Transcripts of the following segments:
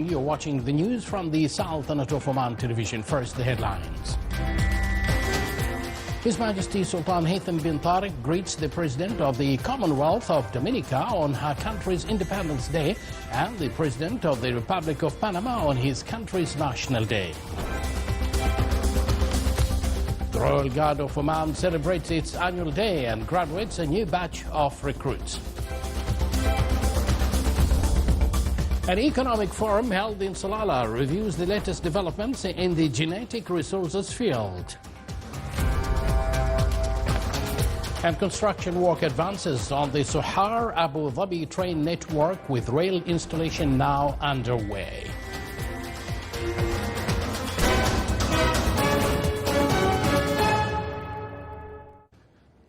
You're watching the news from the Sultanate of Oman television. First, the headlines. His Majesty Sultan Haytham bin Tariq greets the President of the Commonwealth of Dominica on her country's Independence Day and the President of the Republic of Panama on his country's National Day. The Royal Guard of Oman celebrates its annual day and graduates a new batch of recruits. An economic forum held in Salalah reviews the latest developments in the genetic resources field. And construction work advances on the Sohar Abu Dhabi train network with rail installation now underway.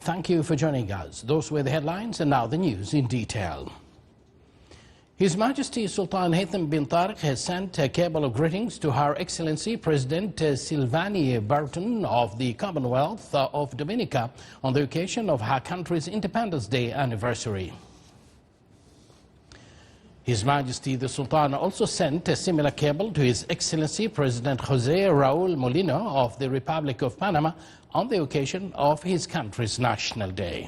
Thank you for joining us. Those were the headlines, and now the news in detail. His Majesty Sultan Haytham bin Tariq has sent a cable of greetings to Her Excellency President Sylvanie Barton of the Commonwealth of Dominica on the occasion of her country's Independence Day anniversary. His Majesty the Sultan also sent a similar cable to His Excellency President José Raúl Molino of the Republic of Panama on the occasion of his country's National Day.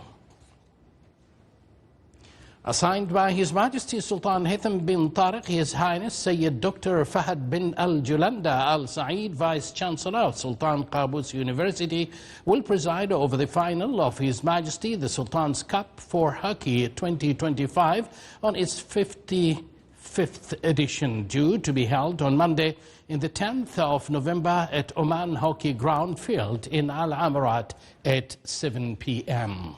Assigned by His Majesty Sultan Haytham bin Tariq, His Highness Sayyid Dr. Fahad bin Al-Julanda Al-Saeed, Vice Chancellor of Sultan Qaboos University, will preside over the final of His Majesty the Sultan's Cup for Hockey 2025 on its 55th edition, due to be held on Monday in the 10th of November at Oman Hockey Ground Field in Al Amarat at 7 p.m.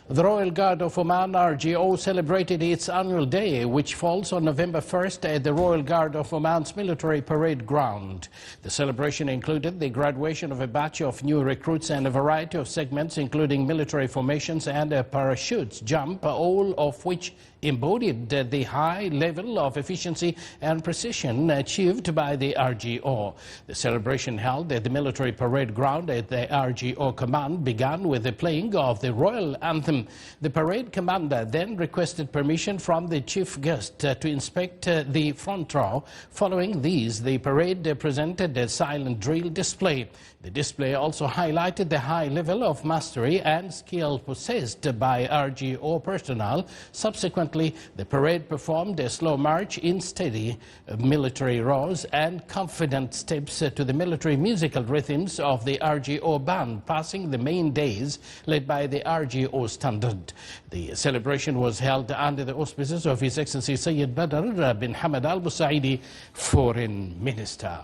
The Royal Guard of Oman, RGO, celebrated its annual day, which falls on November 1st at the Royal Guard of Oman's military parade ground. The celebration included the graduation of a batch of new recruits and a variety of segments, including military formations and a parachutes jump, all of which embodied the high level of efficiency and precision achieved by the RGO. The celebration held at the military parade ground at the RGO command began with the playing of the royal anthem. The parade commander then requested permission from the chief guest to inspect the front row. Following these, the parade presented a silent drill display. The display also highlighted the high level of mastery and skill possessed by RGO personnel. Subsequently, the parade performed a slow march in steady military rows and confident steps to the military musical rhythms of the RGO band, passing the main days led by the RGO standard. The celebration was held under the auspices of His Excellency Sayyid Badr bin Hamad Al Busaidi, Foreign Minister.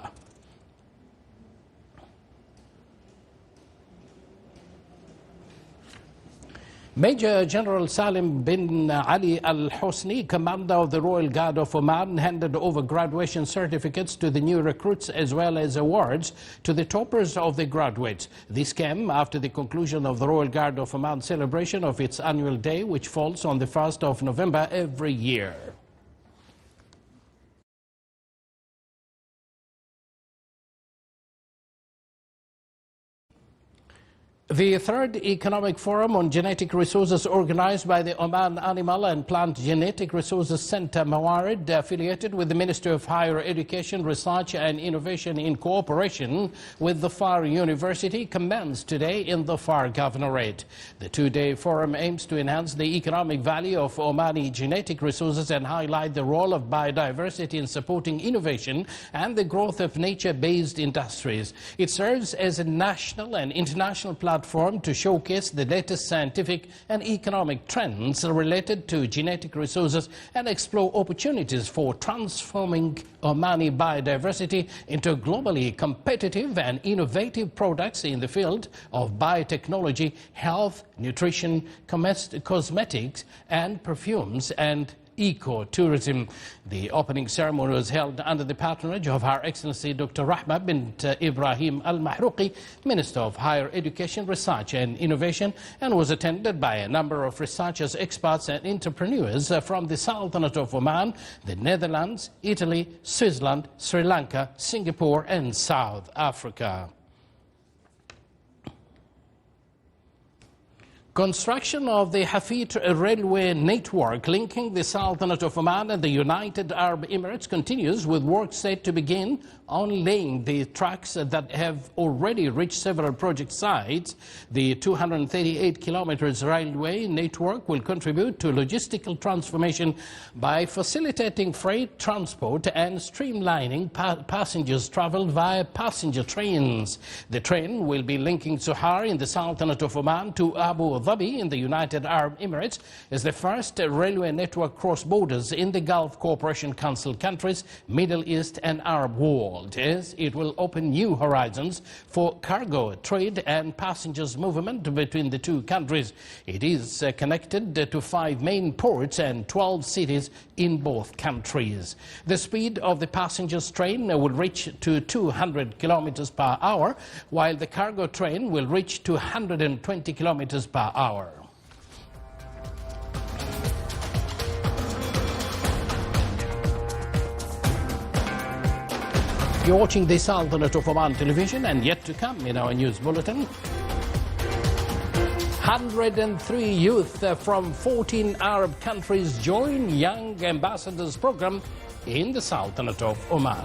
Major General Salim bin Ali Al Hosni, commander of the Royal Guard of Oman, handed over graduation certificates to the new recruits as well as awards to the toppers of the graduates. This came after the conclusion of the Royal Guard of Oman celebration of its annual day, which falls on the 1st of November every year. The third economic forum on genetic resources, organized by the Oman Animal and Plant Genetic Resources Center Mawarid, affiliated with the Ministry of Higher Education, Research and Innovation in cooperation with the Far University, commenced today in the Far Governorate. The two-day forum aims to enhance the economic value of Omani genetic resources and highlight the role of biodiversity in supporting innovation and the growth of nature-based industries. It serves as a national and international platform to showcase the latest scientific and economic trends related to genetic resources and explore opportunities for transforming Omani biodiversity into globally competitive and innovative products in the field of biotechnology, health, nutrition, cosmetics, and perfumes, and ecotourism. The opening ceremony was held under the patronage of Her Excellency Dr. Rahma bint Ibrahim Al Mahrouqi, Minister of Higher Education, Research and Innovation, and was attended by a number of researchers, experts and entrepreneurs from the Sultanate of Oman, the Netherlands, Italy, Switzerland, Sri Lanka, Singapore and South Africa. Construction of the Hafid railway network linking the Sultanate of Oman and the United Arab Emirates continues, with work set to begin on laying the tracks that have already reached several project sites. The 238 kilometers railway network will contribute to logistical transformation by facilitating freight transport and streamlining passengers travel via passenger trains. The train will be linking Sohar in the Sultanate of Oman to Abu Dhabi in the United Arab Emirates as the first railway network cross borders in the Gulf Cooperation Council countries, Middle East and Arab world, as it will open new horizons for cargo, trade and passengers movement between the two countries. It is connected to 5 main ports and 12 cities in both countries. The speed of the passengers train will reach to 200 kilometers per hour, while the cargo train will reach to 120 kilometers per hour. You're watching the Sultanate of Oman television, and yet to come in our news bulletin, 103 youth from 14 Arab countries join Young Ambassadors program in the Sultanate of Oman.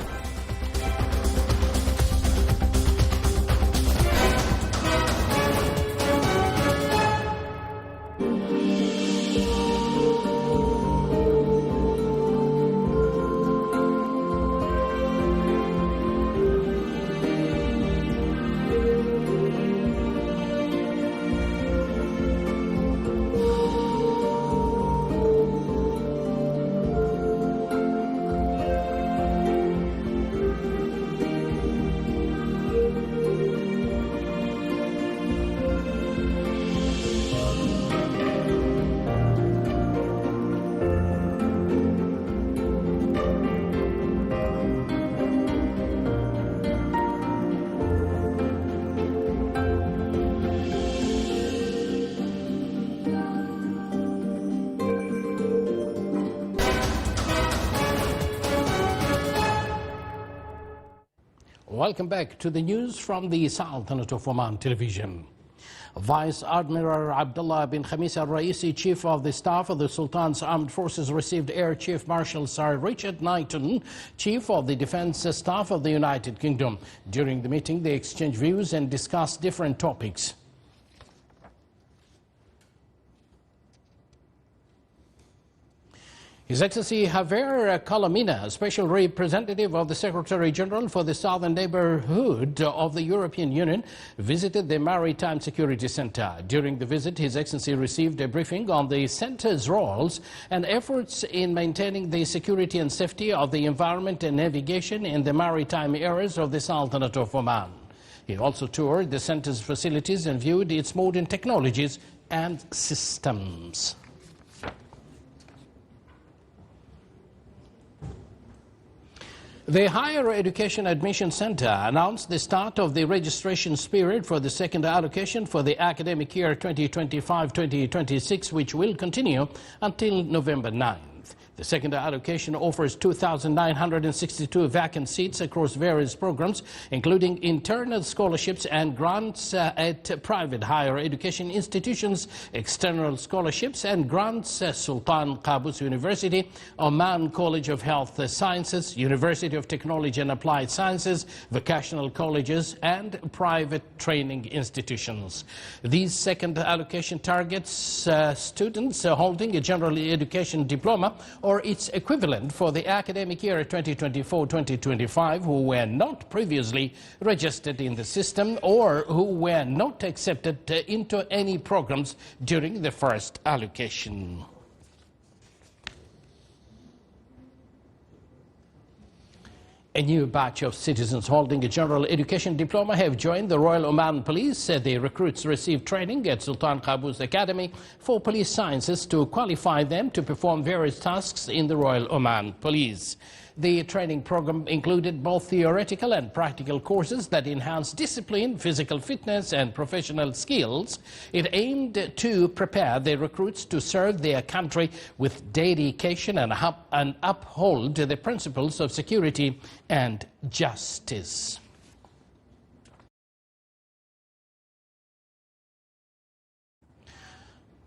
Welcome back to the news from the Sultanate of Oman television. Vice Admiral Abdullah bin Khamis al-Raisi, Chief of the Staff of the Sultan's Armed Forces, received Air Chief Marshal Sir Richard Knighton, Chief of the Defence Staff of the United Kingdom. During the meeting, they exchanged views and discussed different topics. His Excellency Javier Colomina, Special Representative of the Secretary General for the Southern Neighbourhood of the European Union, visited the Maritime Security Centre. During the visit, His Excellency received a briefing on the Centre's roles and efforts in maintaining the security and safety of the environment and navigation in the maritime areas of the Sultanate of Oman. He also toured the Centre's facilities and viewed its modern technologies and systems. The Higher Education Admission Centre announced the start of the registration period for the second allocation for the academic year 2025-2026, which will continue until November 9th. The second allocation offers 2,962 vacant seats across various programs, including internal scholarships and grants at private higher education institutions, external scholarships and grants, Sultan Qaboos University, Oman College of Health Sciences, University of Technology and Applied Sciences, vocational colleges and private training institutions. These second allocation targets students holding a general education diploma or its equivalent for the academic year 2024-2025 who were not previously registered in the system or who were not accepted into any programs during the first allocation. A new batch of citizens holding a general education diploma have joined the Royal Oman Police. The recruits received training at Sultan Qaboos Academy for Police Sciences to qualify them to perform various tasks in the Royal Oman Police. The training program included both theoretical and practical courses that enhance discipline, physical fitness and professional skills. It aimed to prepare the recruits to serve their country with dedication and uphold the principles of security and justice.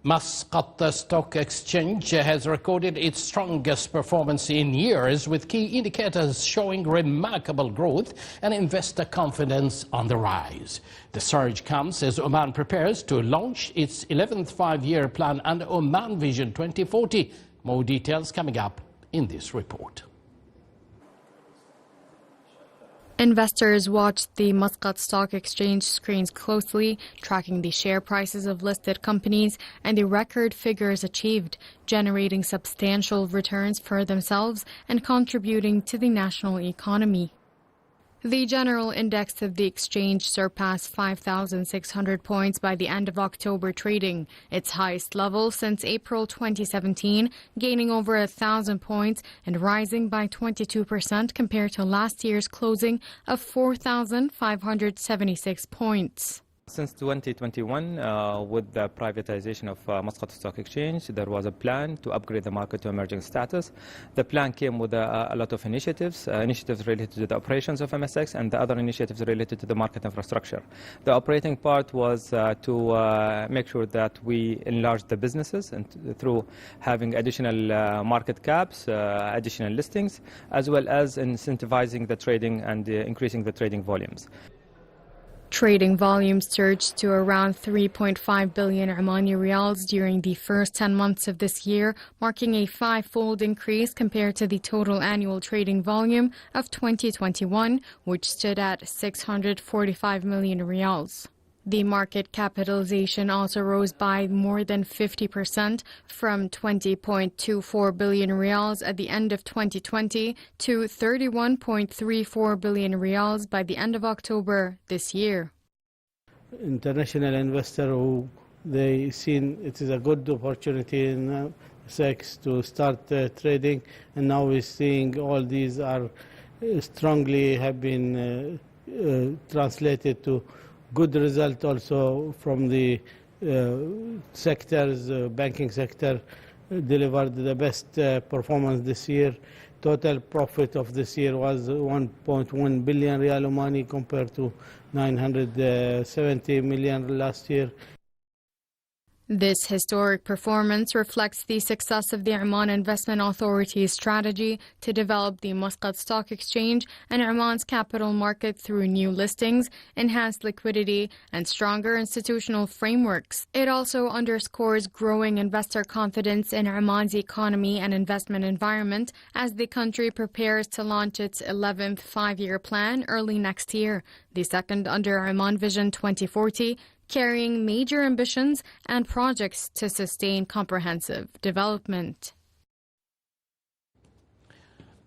Muscat Stock Exchange has recorded its strongest performance in years, with key indicators showing remarkable growth and investor confidence on the rise. The surge comes as Oman prepares to launch its 11th five-year plan under Oman Vision 2040. More details coming up in this report. Investors watched the Muscat Stock Exchange screens closely, tracking the share prices of listed companies and the record figures achieved, generating substantial returns for themselves and contributing to the national economy. The general index of the exchange surpassed 5,600 points by the end of October trading, its highest level since April 2017, gaining over 1,000 points and rising by 22% compared to last year's closing of 4,576 points. Since 2021, with the privatization of Muscat Stock Exchange, there was a plan to upgrade the market to emerging status. The plan came with a lot of initiatives related to the operations of MSX and the other initiatives related to the market infrastructure. The operating part was to make sure that we enlarge the businesses and through having additional market caps, additional listings, as well as incentivizing the trading and increasing the trading volumes. Trading volumes surged to around 3.5 billion Omani riyals during the first 10 months of this year, marking a five-fold increase compared to the total annual trading volume of 2021, which stood at 645 million riyals. The market capitalization also rose by more than 50%, from 20.24 billion riyals at the end of 2020 to 31.34 billion riyals by the end of October this year. International investor who they seen it is a good opportunity in sex to start trading, and now we're seeing all these are strongly have been translated to good result also from the sectors. Banking sector delivered the best performance this year. Total profit of this year was 1.1 billion Riyal Omani compared to 970 million last year. This historic performance reflects the success of the Oman Investment Authority's strategy to develop the Muscat Stock Exchange and Oman's capital market through new listings, enhanced liquidity, and stronger institutional frameworks. It also underscores growing investor confidence in Oman's economy and investment environment as the country prepares to launch its 11th five-year plan early next year, the second under Oman Vision 2040, carrying major ambitions and projects to sustain comprehensive development.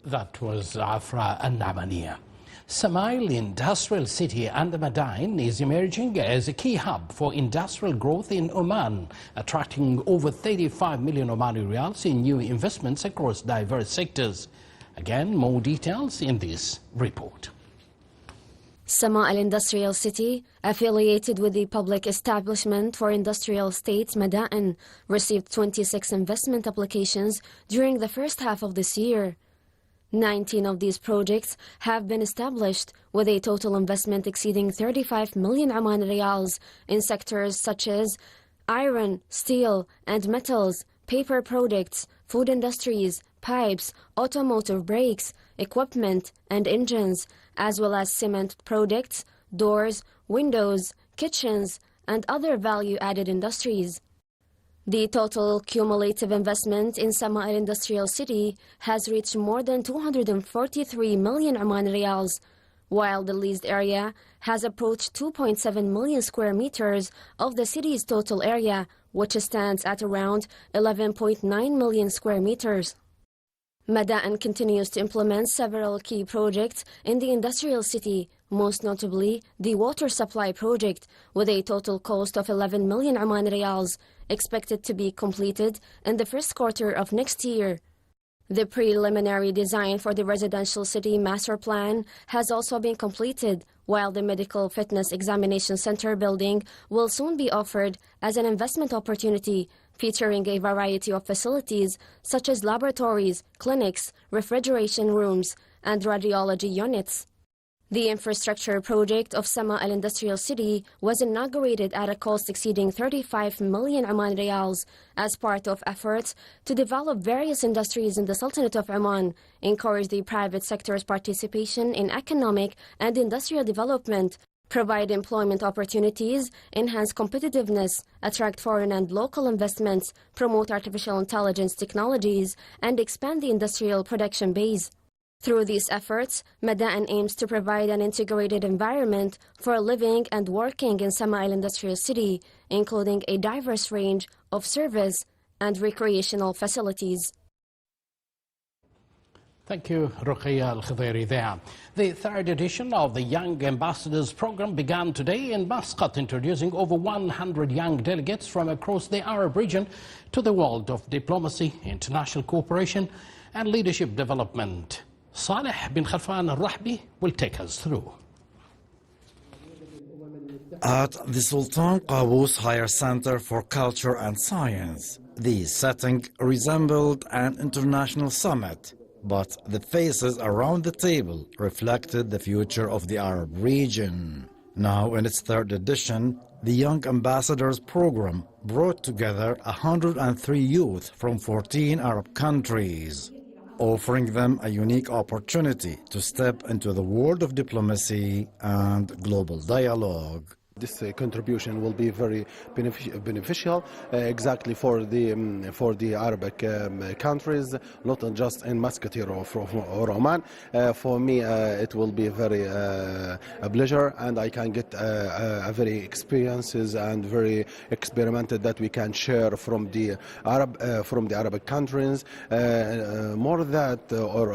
That was Afra An-Namaniya. Samail Industrial City under Madain is emerging as a key hub for industrial growth in Oman, attracting over 35 million Omani riyals in new investments across diverse sectors. Again, more details in this report. Samail Industrial City, affiliated with the Public Establishment for Industrial Estates Madain, received 26 investment applications during the first half of this year. 19 of these projects have been established, with a total investment exceeding 35 million Oman riyals in sectors such as iron, steel and metals, paper products, food industries, pipes, automotive brakes, equipment and engines, as well as cement products, doors, windows, kitchens, and other value-added industries. The total cumulative investment in Samail Industrial City has reached more than 243 million Oman riyals, while the leased area has approached 2.7 million square meters of the city's total area, which stands at around 11.9 million square meters. Madain continues to implement several key projects in the industrial city, most notably the water supply project, with a total cost of 11 million Oman riyals, expected to be completed in the first quarter of next year. The preliminary design for the residential city master plan has also been completed, while the medical fitness examination center building will soon be offered as an investment opportunity, featuring a variety of facilities such as laboratories, clinics, refrigeration rooms, and radiology units. The infrastructure project of Sama Al-Industrial City was inaugurated at a cost exceeding 35 million Oman Riyals as part of efforts to develop various industries in the Sultanate of Oman, encourage the private sector's participation in economic and industrial development, provide employment opportunities, enhance competitiveness, attract foreign and local investments, promote artificial intelligence technologies, and expand the industrial production base. Through these efforts, Mada'an aims to provide an integrated environment for living and working in Sama Al-Industrial City, including a diverse range of service and recreational facilities. Thank you, Ruqayya Al-Khidiri there. The third edition of the Young Ambassadors Program began today in Muscat, introducing over 100 young delegates from across the Arab region to the world of diplomacy, international cooperation and leadership development. Saleh bin Khalfan Al-Rahbi will take us through. At the Sultan Qaboos Higher Center for Culture and Science, the setting resembled an international summit, but the faces around the table reflected the future of the Arab region. Now in its third edition, the Young Ambassadors Program brought together 103 youth from 14 Arab countries, offering them a unique opportunity to step into the world of diplomacy and global dialogue. This contribution will be very beneficial exactly for the Arabic countries, not just in Muscat or Oman. For me, it will be very a pleasure, and I can get a very experiences and very experimented that we can share from the Arabic countries. More that, or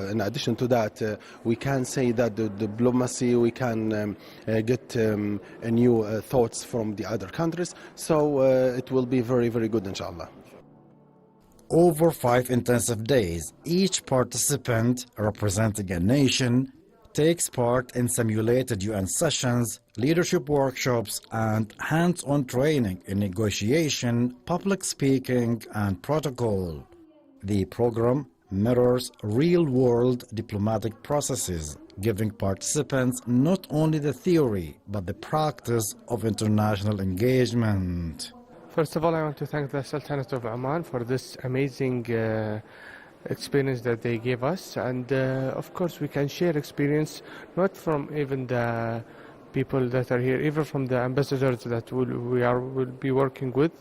in addition to that, we can say that the diplomacy we can get new thoughts from the other countries, so it will be very, very good, inshallah. Over 5 intensive days, each participant representing a nation takes part in simulated UN sessions, leadership workshops, and hands-on training in negotiation, public speaking, and protocol. The program mirrors real-world diplomatic processes, giving participants not only the theory but the practice of international engagement. First of all, I want to thank the Sultanate of Oman for this amazing experience that they gave us, and of course we can share experience not from even the people that are here, even from the ambassadors that will be working with,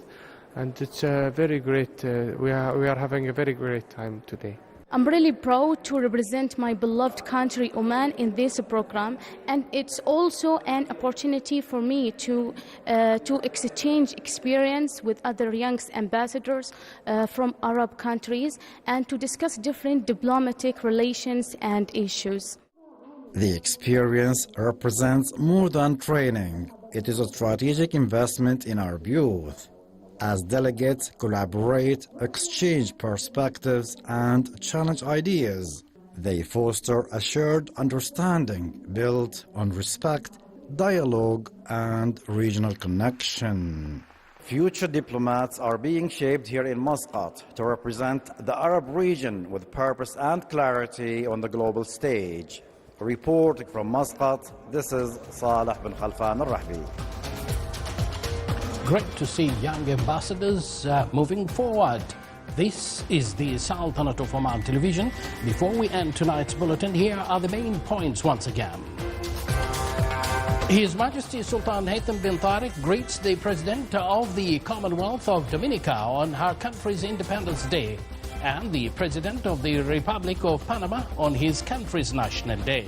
and it's a very great, we are having a very great time today. I'm really proud to represent my beloved country Oman in this program, and it's also an opportunity for me to exchange experience with other young ambassadors from Arab countries and to discuss different diplomatic relations and issues. The experience represents more than training. It is a strategic investment in our youth. As delegates collaborate, exchange perspectives, and challenge ideas, they foster a shared understanding built on respect, dialogue, and regional connection. Future diplomats are being shaped here in Muscat to represent the Arab region with purpose and clarity on the global stage. Reporting from Muscat, this is Saleh bin Khalfan Al-Rahbi. Great to see young ambassadors moving forward. This is the Sultanate of Oman Television. Before we end tonight's bulletin, here are the main points once again. His Majesty Sultan Haytham bin Tariq greets the President of the Commonwealth of Dominica on her country's Independence Day and the President of the Republic of Panama on his country's National Day.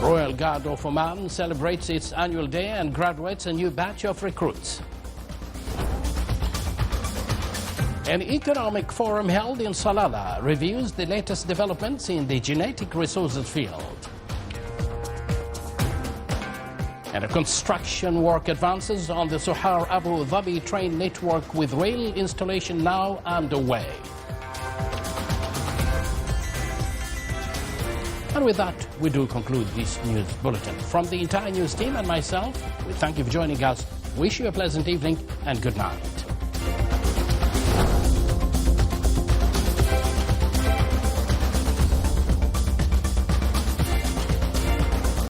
Royal Guard of Oman celebrates its annual day and graduates a new batch of recruits. An economic forum held in Salalah reviews the latest developments in the genetic resources field. And a construction work advances on the Sohar Abu Dhabi train network with rail installation now underway. And with that, we do conclude this news bulletin. From the entire news team and myself, we thank you for joining us, wish you a pleasant evening and good night.